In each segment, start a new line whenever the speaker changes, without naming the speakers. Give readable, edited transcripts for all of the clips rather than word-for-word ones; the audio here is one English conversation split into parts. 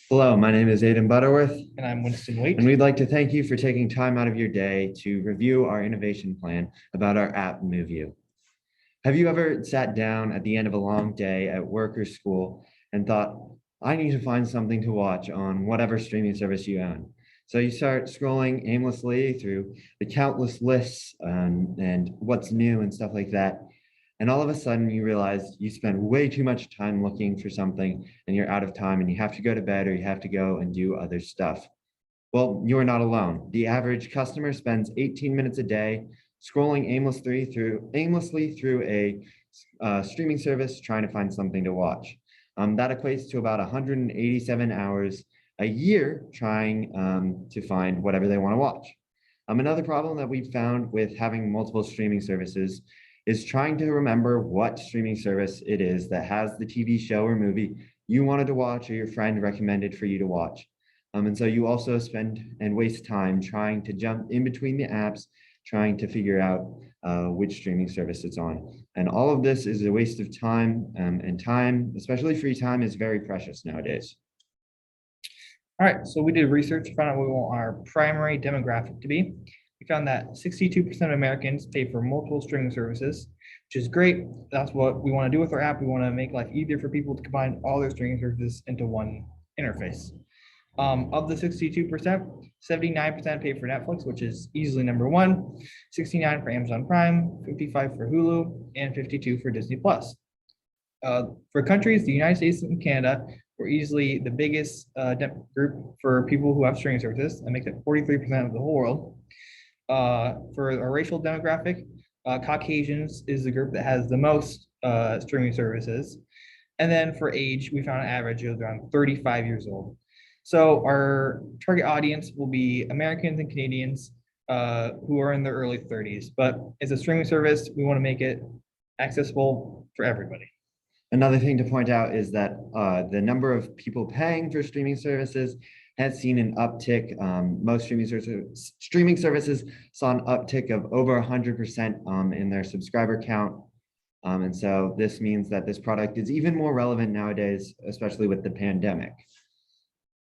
Hello, my name is Aidan Butterworth,
And I'm Winston
and
Waite.
we'd like to thank you for taking time out of your day to review our innovation plan about our app MoveU. Have you ever sat down at the end of a long day at work or school and thought, I need to find something to watch on whatever streaming service you own? So you start scrolling aimlessly through the countless lists and what's new and stuff like that. And all of a sudden you realize you spend way too much time looking for something and you're out of time and you have to go to bed or you have to go and do other stuff. Well, you are not alone. The average customer spends 18 minutes a day scrolling aimlessly through a streaming service trying to find something to watch. That equates to about 187 hours a year trying to find whatever they want to watch. Another problem that we've found with having multiple streaming services is trying to remember what streaming service it is that has the TV show or movie you wanted to watch or your friend recommended for you to watch. And so you also spend and waste time trying to jump in between the apps, trying to figure out which streaming service it's on. And all of this is a waste of time, and time, especially free time, is very precious nowadays.
All right, so we did research to find out what we want our primary demographic to be. We found that 62% of Americans pay for multiple streaming services, which is great. That's what we want to do with our app. We want to make life easier for people to combine all their streaming services into one interface. Of the 62%, 79% pay for Netflix, which is easily number one, 69 for Amazon Prime, 55 for Hulu, and 52 for Disney Plus. For countries, the United States and Canada were easily the biggest group for people who have streaming services. That makes it 43% of the whole world. For a racial demographic, Caucasians is the group that has the most streaming services. And then for age, we found an average of around 35 years old. So our target audience will be Americans and Canadians who are in their early 30s. But as a streaming service, we want to make it accessible for everybody.
Another thing to point out is that the number of people paying for streaming services has seen an uptick. Most streaming services saw an uptick of over 100% in their subscriber count. And so this means that this product is even more relevant nowadays, especially with the pandemic.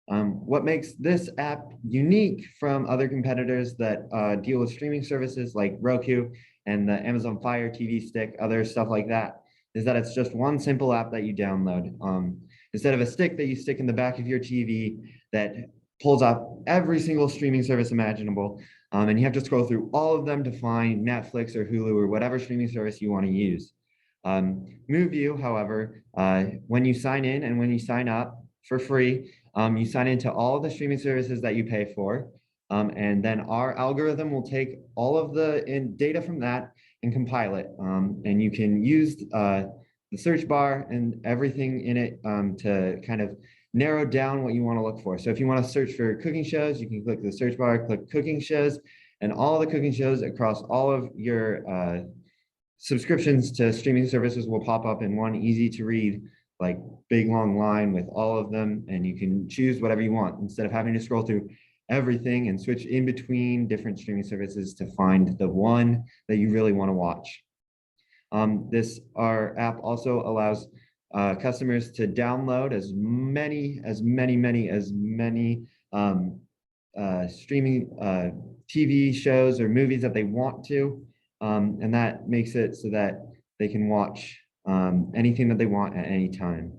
What makes this app unique from other competitors that deal with streaming services like Roku and the Amazon Fire TV stick, other stuff like that, is that it's just one simple app that you download. Instead of a stick that you stick in the back of your TV that pulls up every single streaming service imaginable, and you have to scroll through all of them to find Netflix or Hulu or whatever streaming service you want to use. MoveU, however, when you sign in and when you sign up for free, you sign into all the streaming services that you pay for, and then our algorithm will take all of the data from that and compile it. And you can use the search bar and everything in it to kind of narrow down what you want to look for. So if you want to search for cooking shows, you can click the search bar, click cooking shows, and all the cooking shows across all of your subscriptions to streaming services will pop up in one easy to read, like big long line with all of them, and you can choose whatever you want instead of having to scroll through everything and switch in between different streaming services to find the one that you really want to watch. Our app also allows customers to download as many streaming TV shows or movies that they want to, and that makes it so that they can watch anything that they want at any time.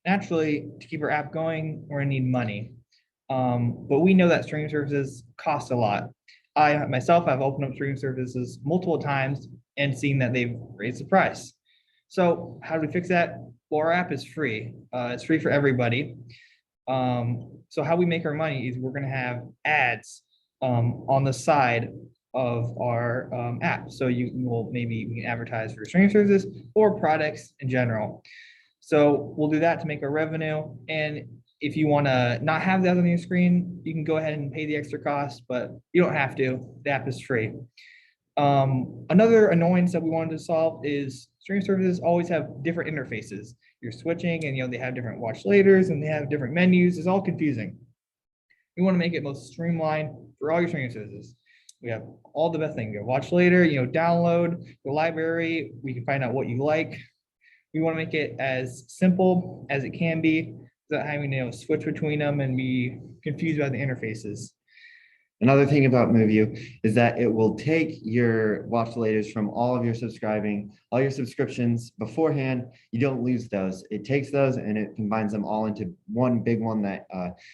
Naturally, to keep our app going, we're gonna need money. But we know that streaming services cost a lot. I myself have opened up streaming services multiple times and seen that they've raised the price. So how do we fix that? Well, our app is free. It's free for everybody. So how we make our money is we're gonna have ads on the side of our app. So you will maybe we can advertise for streaming services or products in general. So we'll do that to make our revenue. And if you want to not have that on your screen, you can go ahead and pay the extra cost, but you don't have to. The app is free. Another annoyance that we wanted to solve is streaming services always have different interfaces. You're switching and they have different watch laters and they have different menus. It's all confusing. We want to make it most streamlined for all your streaming services. We have all the best things. You watch later, download the library. We can find out what you like. We want to make it as simple as it can be. without having to switch between them and be confused by the interfaces.
Another thing about MoveU is that it will take your watch laters from all of your all your subscriptions beforehand. You don't lose those. It takes those and it combines them all into one big one that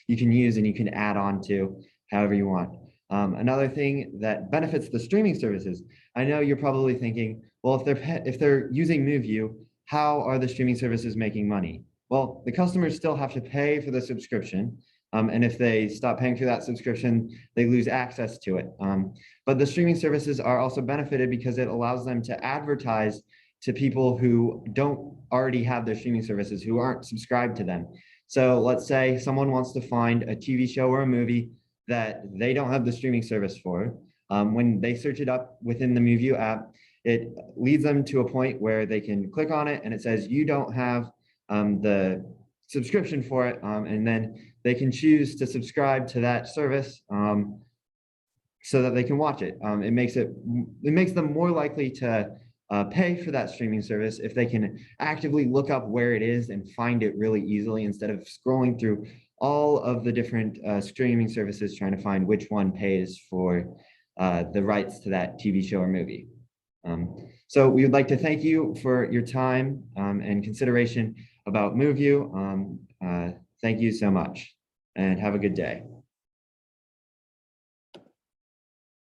you can use and you can add on to however you want. Another thing that benefits the streaming services, I know you're probably thinking, well, if they're using MoveU, how are the streaming services making money? Well, the customers still have to pay for the subscription. And if they stop paying for that subscription, they lose access to it. But the streaming services are also benefited because it allows them to advertise to people who don't already have their streaming services, who aren't subscribed to them. So let's say someone wants to find a TV show or a movie that they don't have the streaming service for. When they search it up within the MoveU app, it leads them to a point where they can click on it and it says, you don't have the subscription for it. And then they can choose to subscribe to that service so that they can watch it. It makes them more likely to pay for that streaming service if they can actively look up where it is and find it really easily instead of scrolling through all of the different streaming services trying to find which one pays for the rights to that TV show or movie. So we would like to thank you for your time and consideration about MoveU. Thank you so much and have a good day.